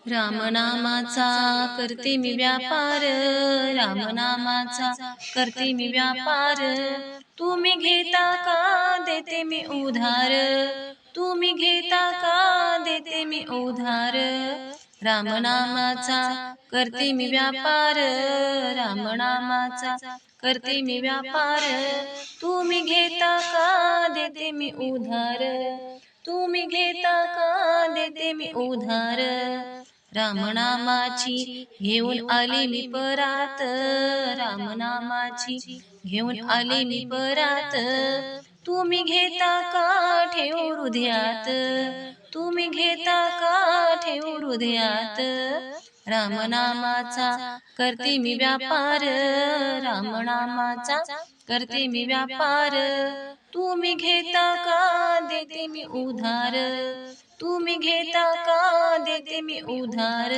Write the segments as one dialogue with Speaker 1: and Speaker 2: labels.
Speaker 1: रामनामाचा करते मी व्यापार, रामनामाचा करते मी व्यापार. तुम्ही घेता का देते मी उधार, तुम्ही घेता का देते मी उधार. रामनामाचा करते मी व्यापार, रामनामाचा करते मी व्यापार. तुम्ही घेता का देते मी उधार, तुम्ही घेता का देते मी उधार. रामनामाची घेऊन आली मी परात, रामनामाची घेऊन आली मी परात. तुम्ही घेता का ठेव हृदयात, तुम्ही घेता का ठेव हृदयात. रामनामाचा करते मी व्यापार, रामनामाचा करते मी व्यापार. तुम्ही घेता का देते मी उधार, तुम्ही घेता का देते मी उधार.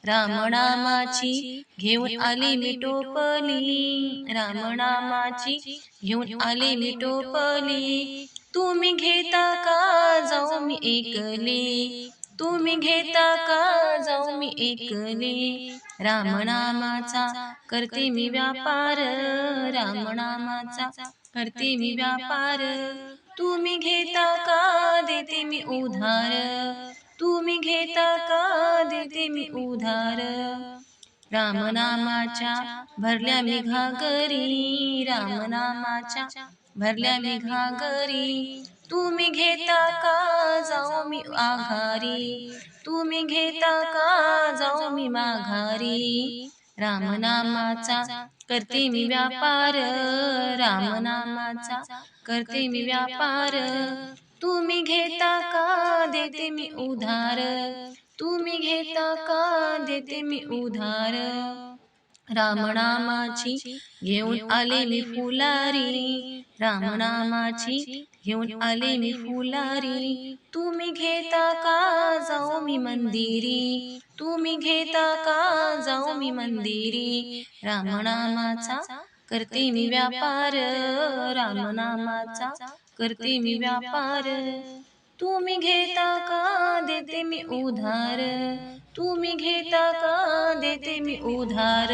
Speaker 1: रामनामाची घेऊन आली मी टोपली, रामनामाची घेऊन आली मी टोपली. तुम्ही घेता का जाऊ मी एकली, तुम्ही घेता का जाऊ मी एकली. रामनामाचा करते मी व्यापार, रामनामाचा करते मी व्यापार. तुम्ही घेता का देते मी उधार, तुम्ही घेता का देते मी उधार. रामनामाच्या भरल्या मी घागरी, रामनामाच्या भरल्या मी घागरी. तुम्ही घेता का जाऊ मी आघारी, तुम्ही घेता का जाऊ मी माघारी. रामनामाचा करते मी व्यापार, रामनामाचा करते मी व्यापार. तुम्ही घेता का देते मी उधार, तुम्ही घेता का देते मी उधार. रामनामाची घेऊन आले मी फुलारी, रामनामाची घेऊन आले मी फुलारी. तुम्ही घेता का जाऊ मी मंदिरी, तुम्ही घेता का जाऊ मी मंदिरी. रामनामाचा करते मी व्यापार, रामनामाचा करते मी व्यापार. तुम्ही घेता का देते मी उधार, तुम्ही घेता का देते मी उधार.